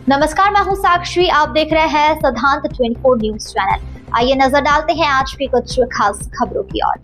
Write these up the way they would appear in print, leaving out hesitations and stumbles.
नमस्कार, मैं हूं साक्षी। आप देख रहे हैं सिद्धांत 24 न्यूज चैनल। आइए नजर डालते हैं आज की कुछ खास खबरों की ओर।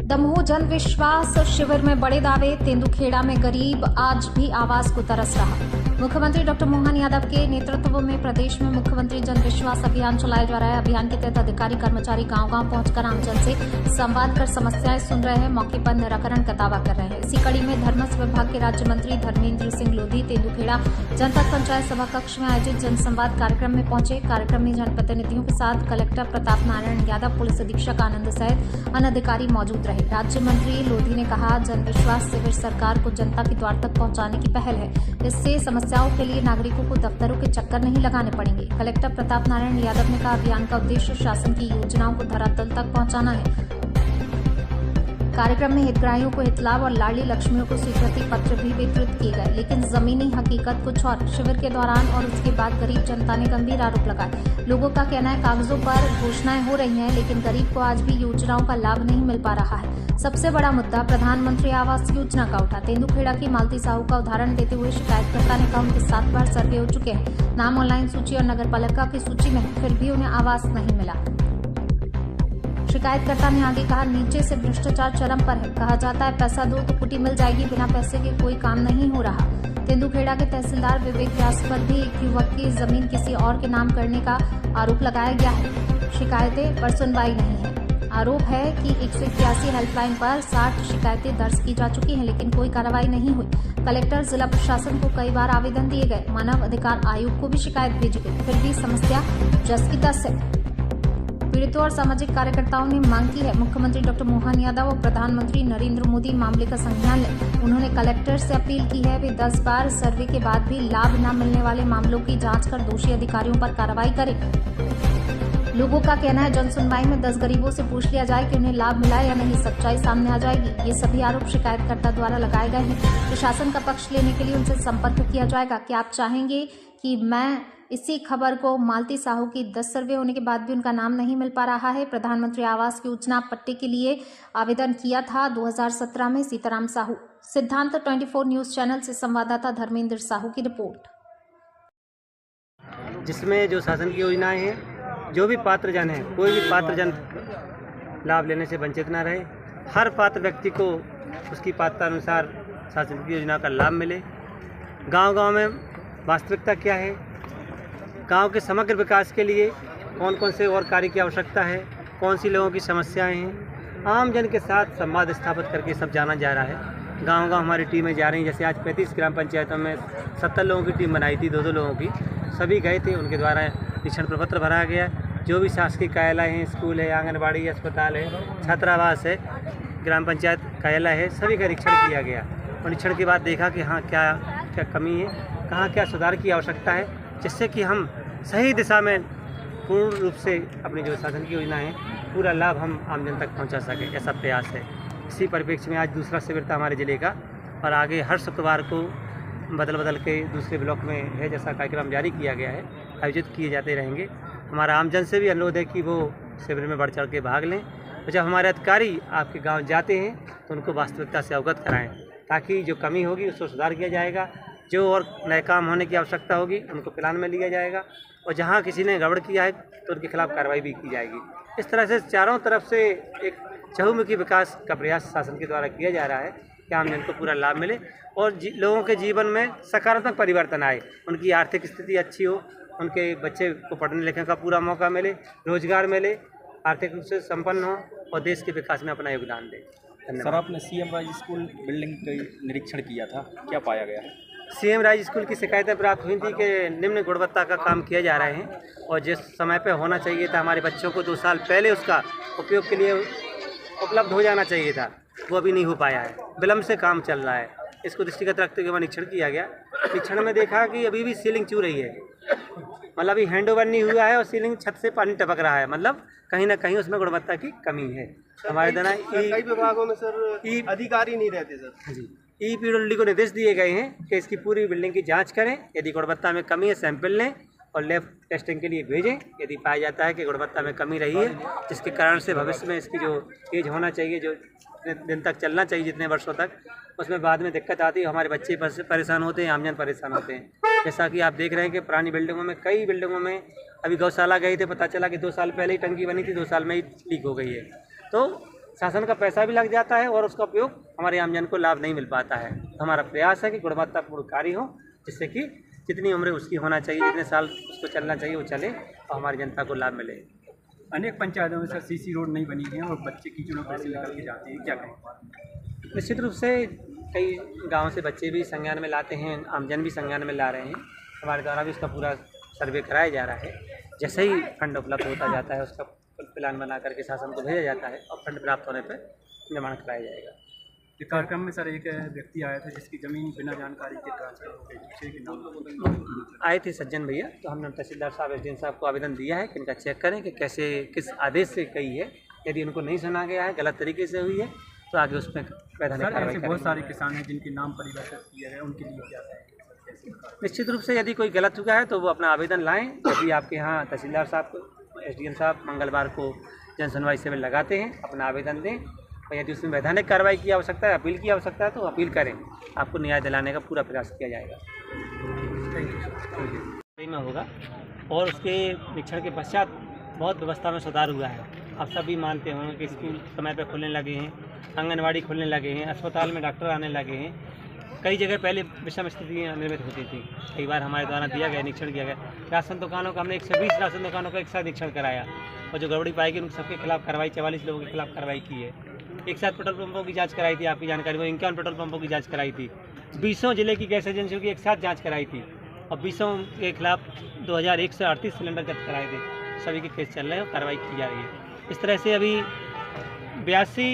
दमोह जन विश्वास शिविर में बड़े दावे, तेंदुखेड़ा में गरीब आज भी आवास को तरस रहा। मुख्यमंत्री डॉक्टर मोहन यादव के नेतृत्व में प्रदेश में मुख्यमंत्री जन विश्वास अभियान चलाया जा रहा है। अभियान के तहत अधिकारी कर्मचारी गांव-गांव पहुंचकर आमजन से संवाद कर समस्याएं सुन रहे हैं, मौके पर निराकरण का दावा कर रहे हैं। इसी कड़ी में धर्मस्व विभाग के राज्य मंत्री धर्मेंद्र सिंह लोधी तेंदुखेड़ा जनपद पंचायत सभा कक्ष में आयोजित जनसंवाद कार्यक्रम में पहुंचे। कार्यक्रम में जनप्रतिनिधियों के साथ कलेक्टर प्रताप नारायण यादव, पुलिस अधीक्षक आनंद सहित अन्य अधिकारी मौजूद रहे। राज्य मंत्री लोधी ने कहा, जन विश्वास शिविर सरकार को जनता के द्वार तक पहुंचाने की पहल है। इससे समस्याओं के लिए नागरिकों को दफ्तरों के चक्कर नहीं लगाने पड़ेंगे। कलेक्टर प्रताप नारायण यादव ने कहा, अभियान का उद्देश्य शासन की योजनाओं को धरातल तक पहुंचाना है। कार्यक्रम में हितग्राहियों को हितलाभ और लाडली लक्ष्मियों को स्वीकृति पत्र भी वितरित किए गए, लेकिन जमीनी हकीकत कुछ और। शिविर के दौरान और उसके बाद गरीब जनता ने गंभीर आरोप लगाए। लोगों का कहना है, कागजों पर घोषणाएं हो रही हैं, लेकिन गरीब को आज भी योजनाओं का लाभ नहीं मिल पा रहा है। सबसे बड़ा मुद्दा प्रधानमंत्री आवास योजना का उठा। तेंदुखेड़ा की मालती साहू का उदाहरण देते हुए शिकायतकर्ता ने कहा, उनके 7 बार सर्वे हो चुके हैं, नाम ऑनलाइन सूची और नगर पालिका की सूची में है, फिर भी उन्हें आवास नहीं मिला। शिकायतकर्ता ने आगे कहा, नीचे से भ्रष्टाचार चरम पर है। कहा जाता है पैसा दो तो कुटी मिल जाएगी, बिना पैसे के कोई काम नहीं हो रहा। तेंदुखेड़ा के तहसीलदार विवेक व्यास पर भी एक युवक की जमीन किसी और के नाम करने का आरोप लगाया गया है। शिकायतें पर सुनवाई नहीं है। आरोप है कि 181 हेल्पलाइन पर 60 शिकायतें दर्ज की जा चुकी हैं, लेकिन कोई कार्रवाई नहीं हुई। कलेक्टर, जिला प्रशासन को कई बार आवेदन दिए गए, मानव अधिकार आयोग को भी शिकायत भेजी गई, फिर भी समस्या जस की तस है। पीड़ितों और सामाजिक कार्यकर्ताओं ने मांग की है, मुख्यमंत्री डॉक्टर मोहन यादव और प्रधानमंत्री नरेंद्र मोदी मामले का संज्ञान लें। उन्होंने कलेक्टर से अपील की है, वे 10 बार सर्वे के बाद भी लाभ न मिलने वाले मामलों की जांच कर दोषी अधिकारियों पर कार्रवाई करें। लोगों का कहना है, जन सुनवाई में 10 गरीबों से पूछ लिया जाए कि उन्हें लाभ मिला या नहीं, सच्चाई सामने आ जाएगी। ये सभी आरोप शिकायतकर्ता द्वारा लगाए गए हैं। प्रशासन का पक्ष लेने के लिए उनसे संपर्क किया जाएगा। क्या आप चाहेंगे कि मैं इसी खबर को मालती साहू की 10 सर्वे होने के बाद भी उनका नाम नहीं मिल पा रहा है। प्रधानमंत्री आवास योजना पट्टे के लिए आवेदन किया था 2017 में। सीताराम साहू, सिद्धांत 24 न्यूज चैनल से संवाददाता धर्मेंद्र साहू की रिपोर्ट। जिसमें जो शासन की योजनाएं हैं, जो भी पात्र जन है, कोई भी पात्र जन लाभ लेने से वंचित ना रहे। हर पात्र व्यक्ति को उसकी पात्रता अनुसार शासन की योजना का लाभ मिले। गांव-गांव में वास्तविकता क्या है, गांव के समग्र विकास के लिए कौन कौन से और कार्य की आवश्यकता है, कौन सी लोगों की समस्याएं हैं, आम जन के साथ संवाद स्थापित करके सब जाना जा रहा है। गांव-गांव हमारी टीमें जा रही हैं। जैसे आज 35 ग्राम पंचायतों में 70 लोगों की टीम बनाई थी, 2-2 लोगों की, सभी गए थे। उनके द्वारा निरीक्षण प्रपत्र भरा गया। जो भी शासकीय कार्यालय हैं, स्कूल है, आंगनबाड़ी, अस्पताल है, छात्रावास है, ग्राम पंचायत कार्यालय है, सभी का निरीक्षण किया गया। और निरीक्षण के बाद देखा कि हाँ, क्या क्या कमी है, कहाँ क्या सुधार की आवश्यकता है, जिससे कि हम सही दिशा में पूर्ण रूप से अपनी जो शासन की योजना है, पूरा लाभ हम आम जन तक पहुँचा सकें, ऐसा प्रयास है। इसी परिप्रेक्ष्य में आज दूसरा शिविर था हमारे ज़िले का, और आगे हर शुक्रवार को बदल के दूसरे ब्लॉक में है जैसा कार्यक्रम जारी किया गया है, आयोजित किए जाते रहेंगे। हमारा आमजन से भी अनुरोध है कि वो शिविर में बढ़ चढ़ के भाग लें। तो जब हमारे अधिकारी आपके गांव जाते हैं तो उनको वास्तविकता से अवगत कराएं, ताकि जो कमी होगी उसको सुधार किया जाएगा। जो और नए काम होने की आवश्यकता होगी उनको प्लान में लिया जाएगा, और जहाँ किसी ने गड़बड़ किया है तो उनके खिलाफ कार्रवाई भी की जाएगी। इस तरह से चारों तरफ से एक चहुमुखी विकास का प्रयास शासन के द्वारा किया जा रहा है कि आम जन को पूरा लाभ मिले और लोगों के जीवन में सकारात्मक परिवर्तन आए, उनकी आर्थिक स्थिति अच्छी हो, उनके बच्चे को पढ़ने लिखने का पूरा मौका मिले, रोजगार मिले, आर्थिक रूप से संपन्न हो और देश के विकास में अपना योगदान दें। सर, आपने सीएम राज स्कूल बिल्डिंग का निरीक्षण किया था, क्या पाया गया है? सीएम राज स्कूल की शिकायतें प्राप्त हुई थी कि निम्न गुणवत्ता का काम किया जा रहे हैं, और जिस समय पे होना चाहिए था, हमारे बच्चों को 2 साल पहले उसका उपयोग के लिए उपलब्ध हो जाना चाहिए था, वो अभी नहीं हो पाया है। विलम्ब से काम चल रहा है। इसको दृष्टिगत रखते हुए निरीक्षण किया गया। निरीक्षण में देखा कि अभी भी सीलिंग चू रही है, मतलब अभी हैंड ओवर नहीं हुआ है और सीलिंग छत से पानी टपक रहा है, मतलब कहीं ना कहीं उसमें गुणवत्ता की कमी है। हमारे द्वारा कई विभागों में सर अधिकारी नहीं रहते सर जी, ईपीडब्ल्यूडी को निर्देश दिए गए हैं कि इसकी पूरी बिल्डिंग की जांच करें, यदि गुणवत्ता में कमी है सैंपल लें और लैब टेस्टिंग के लिए भेजें। यदि पाया जाता है कि गुणवत्ता में कमी रही है, जिसके कारण से भविष्य में इसकी जो एज होना चाहिए, जो जितने दिन तक चलना चाहिए, जितने वर्षों तक, उसमें बाद में दिक्कत आती है, हमारे बच्चे परेशान होते हैं, आमजन परेशान होते हैं। जैसा कि आप देख रहे हैं कि पुरानी बिल्डिंगों में, कई बिल्डिंगों में अभी गौशाला गए थे, पता चला कि 2 साल पहले ही टंकी बनी थी, 2 साल में ही लीक हो गई है। तो शासन का पैसा भी लग जाता है और उसका उपयोग हमारे आमजन को लाभ नहीं मिल पाता है। तो हमारा प्रयास है कि गुणवत्तापूर्ण कार्य हो, जिससे कि जितनी उम्र उसकी होना चाहिए, जितने साल उसको चलना चाहिए, वो चले और हमारी जनता को लाभ मिले। अनेक पंचायतों में सर सीसी रोड नहीं बनी है और बच्चे कीचड़ों में पैसे निकल के जाते हैं, क्या कहें? निश्चित रूप से कई गांव से बच्चे भी संज्ञान में लाते हैं, आमजन भी संज्ञान में ला रहे हैं। हमारे द्वारा भी उसका पूरा सर्वे कराया जा रहा है। जैसे ही फंड उपलब्ध होता जाता है, उसका प्लान बना करके शासन को भेजा जाता है और फंड प्राप्त होने पर निर्माण कराया जाएगा। इस कार्यक्रम में सर एक व्यक्ति आया था जिसकी ज़मीन बिना जानकारी के ट्रांसफर हो गई, दूसरे के नाम आए थे सज्जन भैया, तो हमने तहसीलदार साहब, एसडीएम साहब को आवेदन दिया है कि इनका चेक करें कि कैसे, किस आदेश से कही है। यदि उनको नहीं सुना गया है, गलत तरीके से हुई है, तो आगे उसमें वैधानिक कार्रवाई करेंगे। बहुत सारे किसान हैं जिनके नाम परिवर्तित किए गए, उनके लिए क्या है? निश्चित रूप से यदि कोई गलत हुआ है तो वो अपना आवेदन लाएं। यदि आपके यहाँ तहसीलदार साहब को, एसडीएम साहब मंगलवार को जन सुनवाई शिविर लगाते हैं, अपना आवेदन दें और यदि उसमें वैधानिक कार्रवाई की आवश्यकता है, अपील की आवश्यकता है, तो अपील करें। आपको न्याय दिलाने का पूरा प्रयास किया जाएगा। में होगा और उसके निरीक्षण के पश्चात बहुत व्यवस्था में सुधार हुआ है। आप सभी मानते होंगे कि स्कूल समय पर खुलने लगे हैं, आंगनवाड़ी खुलने लगे हैं, अस्पताल में डॉक्टर आने लगे हैं। कई जगह पहले विषम स्थितियाँ निर्मित होती थी, कई बार हमारे द्वारा दिया गया, निरीक्षण किया गया। राशन दुकानों का हमने 120 राशन दुकानों का एक साथ निरीक्षण कराया और जो गड़बड़ी पाई गई उन सबके खिलाफ कार्रवाई, 44 लोगों के खिलाफ कार्रवाई की है। एक साथ पेट्रोल पंपों की जांच कराई थी, आपकी जानकारी में 51 पेट्रोल पंपों की जांच कराई थी। 20 जिले की गैस एजेंसियों की एक साथ जाँच कराई थी और 20 के खिलाफ 2138 सिलेंडर जब्त कराए थे। सभी के केस चल रहे हैं और कार्रवाई की जा रही है। इस तरह से अभी 82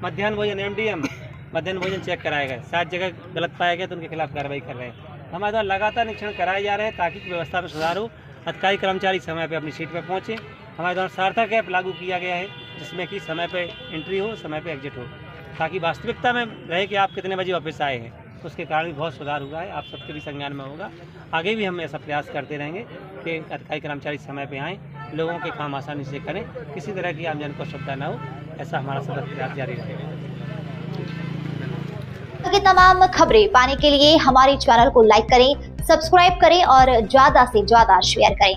मध्याह्न भोजन MDM मध्याह्न भोजन चेक कराया गया, 7 जगह गलत पाया गया तो उनके खिलाफ कार्रवाई कर रहे हैं। हमारे द्वारा लगातार निरीक्षण कराए जा रहे हैं ताकि व्यवस्था में सुधार हो, अधिकारी कर्मचारी समय पर अपनी सीट पर पहुँचें। हमारे द्वारा सार्थक ऐप लागू किया गया है जिसमें कि समय पे एंट्री हो, समय पे एग्जिट हो, ताकि वास्तविकता में रहे कि आप कितने बजे ऑफिस आए हैं। उसके कारण भी बहुत सुधार हुआ है, आप सबके भी संज्ञान में होगा। आगे भी हम ऐसा प्रयास करते रहेंगे कि अधिकारी कर्मचारी समय पे आएँ, लोगों के काम आसानी से करें, किसी तरह की आमजन को असुविधा न हो, ऐसा हमारा सतत प्रयास जारी रहेगा। की तमाम खबरें पाने के लिए हमारे चैनल को लाइक करें, सब्सक्राइब करें और ज्यादा से ज्यादा शेयर करें।